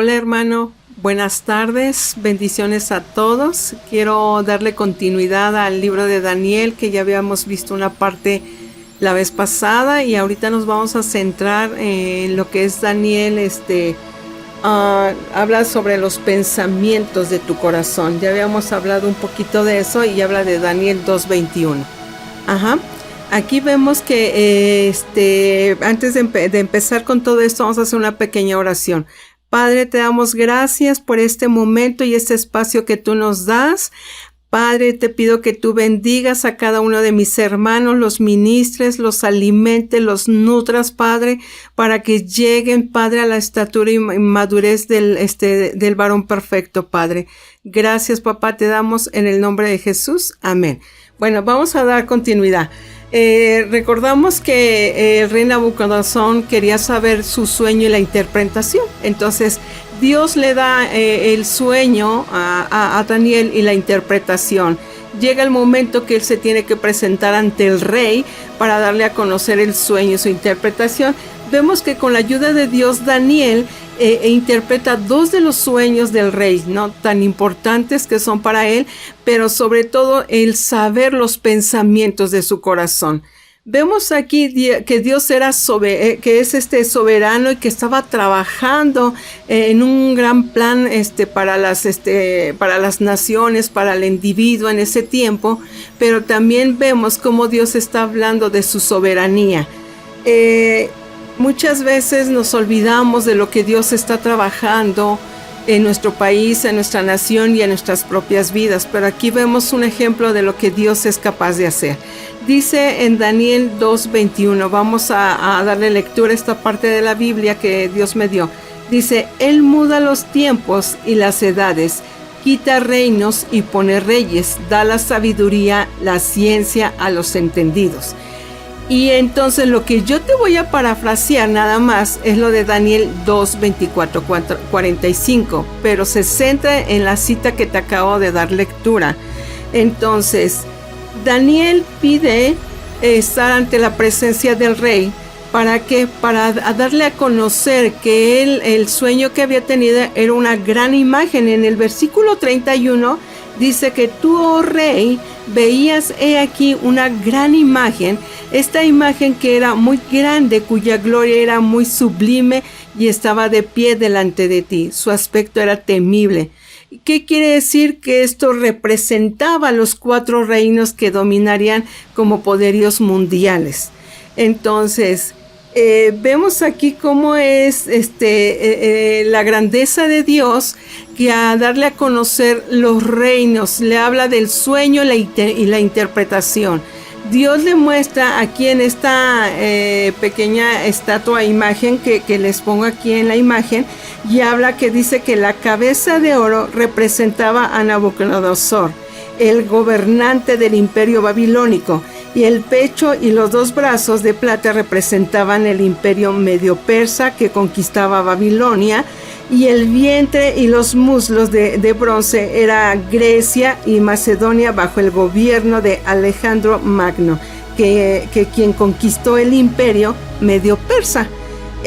Hola hermano, buenas tardes, bendiciones a todos. Quiero darle continuidad al libro de Daniel, que ya habíamos visto una parte la vez pasada y ahorita nos vamos a centrar en lo que es Daniel. Habla sobre los pensamientos de tu corazón. Ya habíamos hablado un poquito de eso y habla de Daniel 2:21. Aquí vemos que antes de empezar con todo esto, vamos a hacer una pequeña oración. Padre, te damos gracias por este momento y este espacio que tú nos das. Padre, te pido que tú bendigas a cada uno de mis hermanos, los ministres, los alimentes, los nutras, Padre, para que lleguen, Padre, a la estatura y madurez del varón perfecto, Padre. Gracias, papá, te damos en el nombre de Jesús. Amén. Bueno, vamos a dar continuidad. Recordamos que el rey Nabucodonosor quería saber su sueño y la interpretación. Entonces Dios le da el sueño a Daniel y la interpretación. Llega el momento que él se tiene que presentar ante el rey para darle a conocer el sueño y su interpretación. Vemos que con la ayuda de Dios, Daniel interpreta dos de los sueños del rey, ¿no? Tan importantes que son para él, pero sobre todo el saber los pensamientos de su corazón. Vemos aquí que Dios era que es soberano y que estaba trabajando en un gran plan para las naciones, para el individuo en ese tiempo, pero también vemos cómo Dios está hablando de su soberanía. Muchas veces nos olvidamos de lo que Dios está trabajando en nuestro país, en nuestra nación y en nuestras propias vidas. Pero aquí vemos un ejemplo de lo que Dios es capaz de hacer. Dice en Daniel 2:21, vamos a darle lectura a esta parte de la Biblia que Dios me dio. Dice, Él muda los tiempos y las edades, quita reinos y pone reyes, da la sabiduría, la ciencia a los entendidos. Y entonces lo que yo te voy a parafrasear nada más es lo de Daniel 2:24-45, pero se centra en la cita que te acabo de dar lectura. Entonces, Daniel pide estar ante la presencia del rey. ¿Para qué? Para darle a conocer que el sueño que había tenido era una gran imagen. En el versículo 31 dice que tú, oh rey, veías aquí una gran imagen, esta imagen que era muy grande, cuya gloria era muy sublime y estaba de pie delante de ti. Su aspecto era temible. ¿Qué quiere decir? Que esto representaba los 4 reinos que dominarían como poderíos mundiales. Entonces, vemos aquí cómo es la grandeza de Dios, que a darle a conocer los reinos le habla del sueño y la interpretación. Dios le muestra aquí en esta pequeña estatua imagen que les pongo aquí en la imagen, y habla que dice que la cabeza de oro representaba a Nabucodonosor, el gobernante del imperio babilónico, y el pecho y los 2 brazos de plata representaban el imperio medio persa que conquistaba Babilonia, y el vientre y los muslos de bronce era Grecia y Macedonia bajo el gobierno de Alejandro Magno, que quien conquistó el imperio medio persa.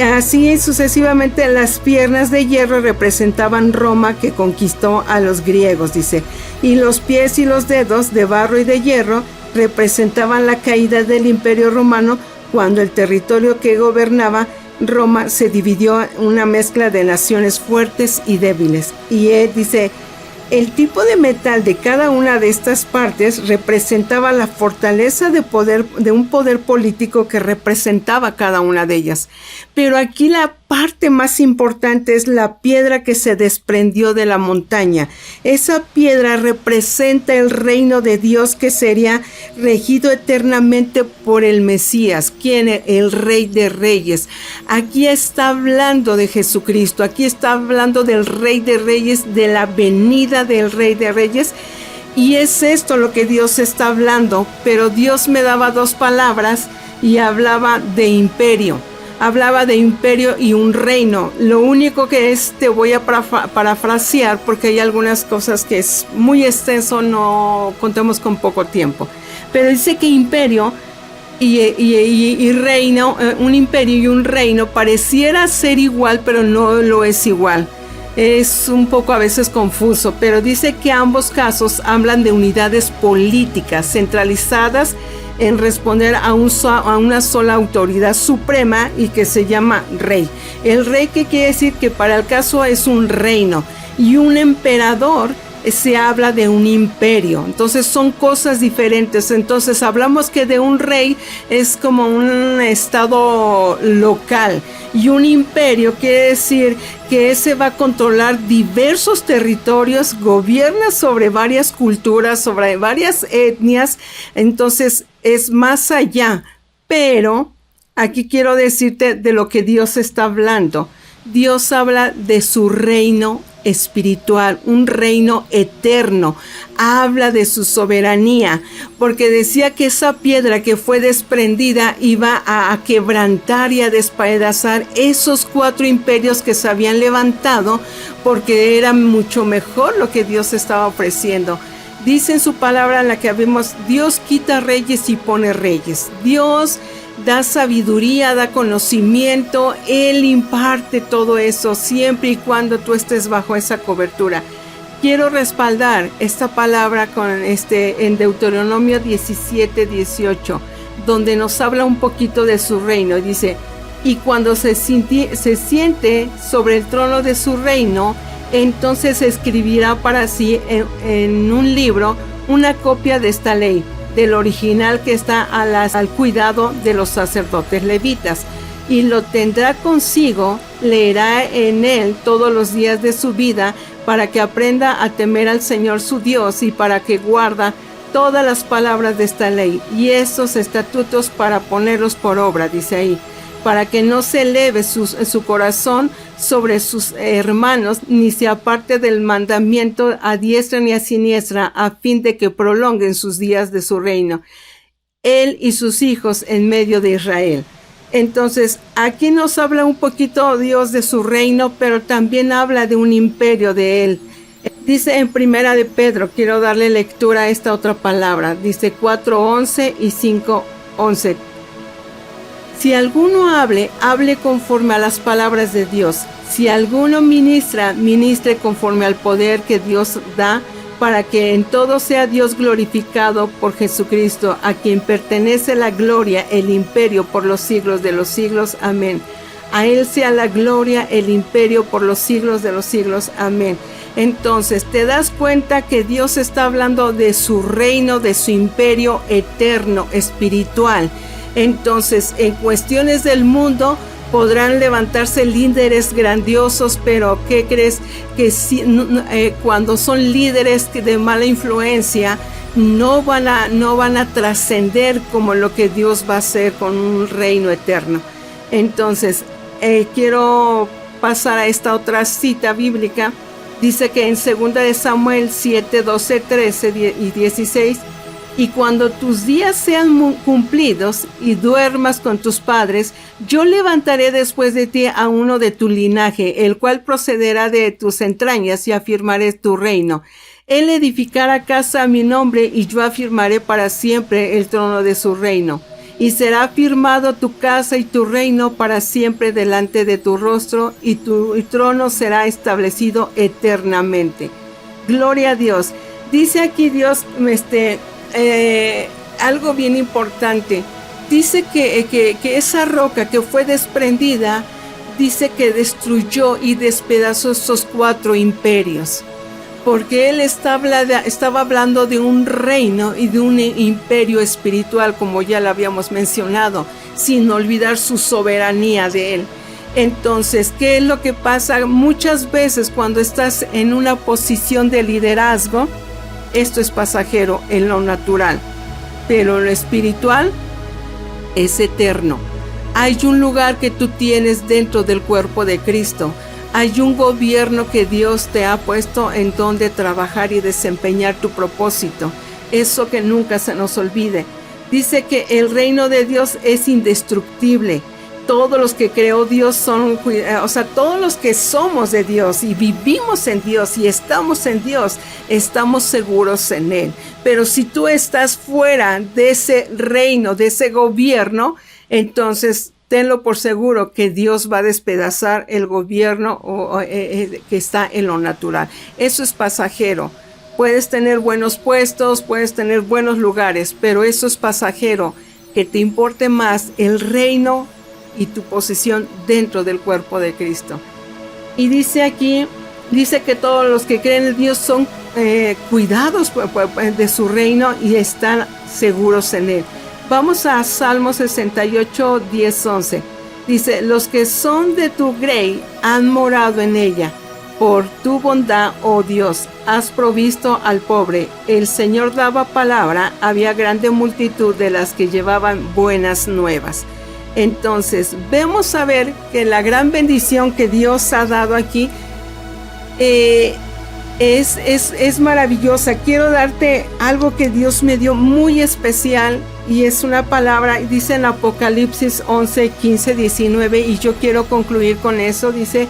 Así sucesivamente, las piernas de hierro representaban Roma, que conquistó a los griegos, dice, y los pies y los dedos de barro y de hierro representaban la caída del imperio romano, cuando el territorio que gobernaba Roma se dividió en una mezcla de naciones fuertes y débiles. Y él dice, el tipo de metal de cada una de estas partes representaba la fortaleza de un poder político que representaba cada una de ellas. Pero aquí la parte más importante es la piedra que se desprendió de la montaña. Esa piedra representa el reino de Dios, que sería regido eternamente por el Mesías, quien es el Rey de Reyes. Aquí está hablando de Jesucristo, aquí está hablando del Rey de Reyes, de la venida del Rey de Reyes. Y es esto lo que Dios está hablando, pero Dios me daba 2 palabras y hablaba de imperio. Hablaba de imperio y un reino. Lo único que te voy a parafrasear, porque hay algunas cosas que es muy extenso, no contemos con poco tiempo. Pero dice que imperio y reino, un imperio y un reino pareciera ser igual, pero no lo es igual. es un poco a veces confuso, pero dice que ambos casos hablan de unidades políticas centralizadas en responder a una sola autoridad suprema y que se llama rey. El rey, ¿qué quiere decir? Que para el caso es un reino, y un emperador se habla de un imperio. Entonces son cosas diferentes. Entonces hablamos que de un rey es como un estado local, y un imperio quiere decir que ese va a controlar diversos territorios, gobierna sobre varias culturas, sobre varias etnias. Entonces es más allá. Pero aquí quiero decirte de lo que Dios está hablando. Dios habla de su reino espiritual, un reino eterno. Habla de su soberanía, porque decía que esa piedra que fue desprendida iba a quebrantar y a despedazar esos 4 imperios que se habían levantado, porque era mucho mejor lo que Dios estaba ofreciendo. Dice en su palabra en la que vimos, Dios quita reyes y pone reyes. Dios da sabiduría, da conocimiento, Él imparte todo eso siempre y cuando tú estés bajo esa cobertura. Quiero respaldar esta palabra con en Deuteronomio 17:18, donde nos habla un poquito de su reino. Dice, y cuando se siente sobre el trono de su reino, entonces escribirá para sí en un libro una copia de esta ley, del original que está al cuidado de los sacerdotes levitas, y lo tendrá consigo, leerá en él todos los días de su vida, para que aprenda a temer al Señor su Dios, y para que guarda todas las palabras de esta ley y estos estatutos para ponerlos por obra, dice ahí, para que no se eleve su corazón sobre sus hermanos, ni se aparte del mandamiento a diestra ni a siniestra, a fin de que prolonguen sus días de su reino, él y sus hijos en medio de Israel. Entonces, aquí nos habla un poquito Dios de su reino, pero también habla de un imperio de él. Dice en Primera de Pedro, quiero darle lectura a esta otra palabra, dice 4:11 y 5:11. Si alguno hable conforme a las palabras de Dios. Si alguno ministre conforme al poder que Dios da, para que en todo sea Dios glorificado por Jesucristo, a quien pertenece la gloria, el imperio por los siglos de los siglos. Amén. A Él sea la gloria, el imperio por los siglos de los siglos. Amén. Entonces, te das cuenta que Dios está hablando de su reino, de su imperio eterno, espiritual. Entonces, en cuestiones del mundo podrán levantarse líderes grandiosos, pero ¿qué crees? Que cuando son líderes de mala influencia, no van a trascender como lo que Dios va a hacer con un reino eterno. Entonces, quiero pasar a esta otra cita bíblica. Dice que en 2 de Samuel 7, 12, 13 y 16, y cuando tus días sean cumplidos y duermas con tus padres, yo levantaré después de ti a uno de tu linaje, el cual procederá de tus entrañas, y afirmaré tu reino. Él edificará casa a mi nombre, y yo afirmaré para siempre el trono de su reino. Y será firmado tu casa y tu reino para siempre delante de tu rostro, y tu trono será establecido eternamente. Gloria a Dios. Dice aquí Dios, algo bien importante. Dice que esa roca que fue desprendida, dice que destruyó y despedazó estos 4 imperios, porque él estaba hablando de un reino y de un imperio espiritual, como ya lo habíamos mencionado, sin olvidar su soberanía de él. Entonces, ¿qué es lo que pasa? Muchas veces cuando estás en una posición de liderazgo, esto es pasajero en lo natural, pero en lo espiritual es eterno. Hay un lugar que tú tienes dentro del cuerpo de Cristo. Hay un gobierno que Dios te ha puesto en donde trabajar y desempeñar tu propósito. Eso que nunca se nos olvide. Dice que el reino de Dios es indestructible. Todos los que creó Dios todos los que somos de Dios y vivimos en Dios y estamos en Dios, estamos seguros en Él. Pero si tú estás fuera de ese reino, de ese gobierno, entonces tenlo por seguro que Dios va a despedazar el gobierno que está en lo natural. Eso es pasajero. Puedes tener buenos puestos, puedes tener buenos lugares, pero eso es pasajero. Que te importe más el reino y tu posición dentro del cuerpo de Cristo. Y dice aquí, dice que todos los que creen en Dios son cuidados de su reino y están seguros en él. Vamos a Salmo 68, 10, 11. Dice, los que son de tu grey han morado en ella. Por tu bondad, oh Dios, has provisto al pobre. El Señor daba palabra, había grande multitud de las que llevaban buenas nuevas. Entonces, vemos a ver que la gran bendición que Dios ha dado aquí es maravillosa. Quiero darte algo que Dios me dio muy especial y es una palabra, dice en Apocalipsis 11, 15, 19 y yo quiero concluir con eso. Dice,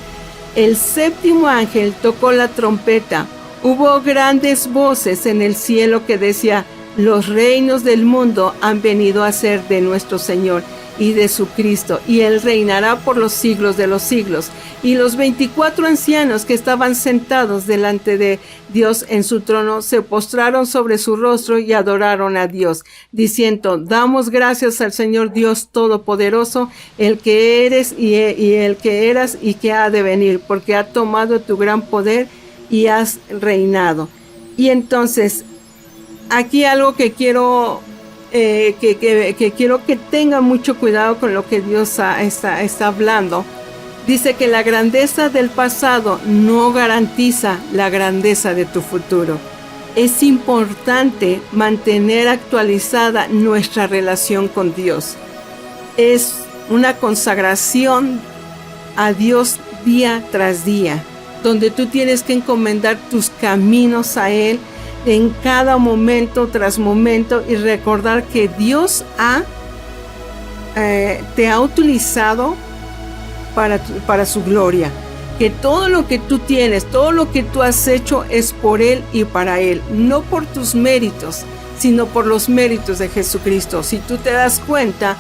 el séptimo ángel tocó la trompeta. Hubo grandes voces en el cielo que decía, los reinos del mundo han venido a ser de nuestro Señor y de su Cristo, y Él reinará por los siglos de los siglos. Y los 24 ancianos que estaban sentados delante de Dios en su trono se postraron sobre su rostro y adoraron a Dios, diciendo, damos gracias al Señor Dios Todopoderoso, el que eres y el que eras y que ha de venir, porque ha tomado tu gran poder y has reinado. Y entonces, aquí algo que quiero quiero que tengan mucho cuidado con lo que Dios está hablando. Dice que la grandeza del pasado no garantiza la grandeza de tu futuro. Es importante mantener actualizada nuestra relación con Dios. Es una consagración a Dios día tras día, donde tú tienes que encomendar tus caminos a Él en cada momento tras momento y recordar que Dios te ha utilizado para su gloria, que todo lo que tú tienes, todo lo que tú has hecho es por Él y para Él, no por tus méritos, sino por los méritos de Jesucristo. Si tú te das cuenta,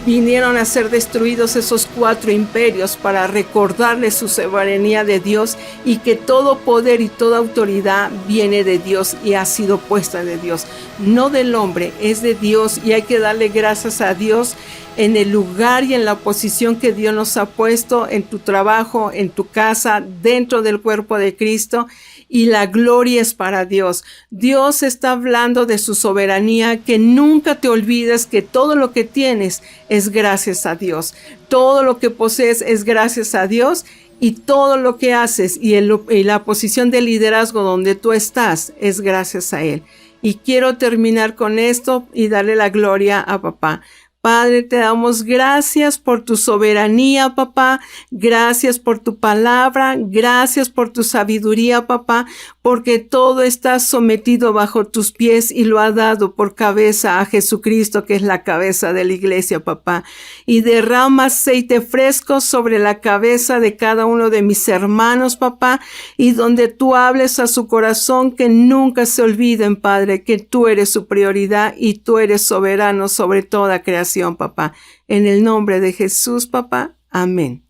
vinieron a ser destruidos esos 4 imperios para recordarles su soberanía de Dios y que todo poder y toda autoridad viene de Dios y ha sido puesta de Dios, no del hombre, es de Dios, y hay que darle gracias a Dios en el lugar y en la posición que Dios nos ha puesto, en tu trabajo, en tu casa, dentro del cuerpo de Cristo, y la gloria es para Dios. Dios está hablando de su soberanía, que nunca te olvides que todo lo que tienes es gracias a Dios. Todo lo que posees es gracias a Dios, y todo lo que haces y la posición de liderazgo donde tú estás es gracias a Él. Y quiero terminar con esto y darle la gloria a papá. Padre, te damos gracias por tu soberanía, papá. Gracias por tu palabra. Gracias por tu sabiduría, papá, porque todo está sometido bajo tus pies y lo ha dado por cabeza a Jesucristo, que es la cabeza de la iglesia, papá. Y derrama aceite fresco sobre la cabeza de cada uno de mis hermanos, papá, y donde tú hables a su corazón, que nunca se olviden, Padre, que tú eres su prioridad y tú eres soberano sobre toda creación, papá. En el nombre de Jesús, papá. Amén.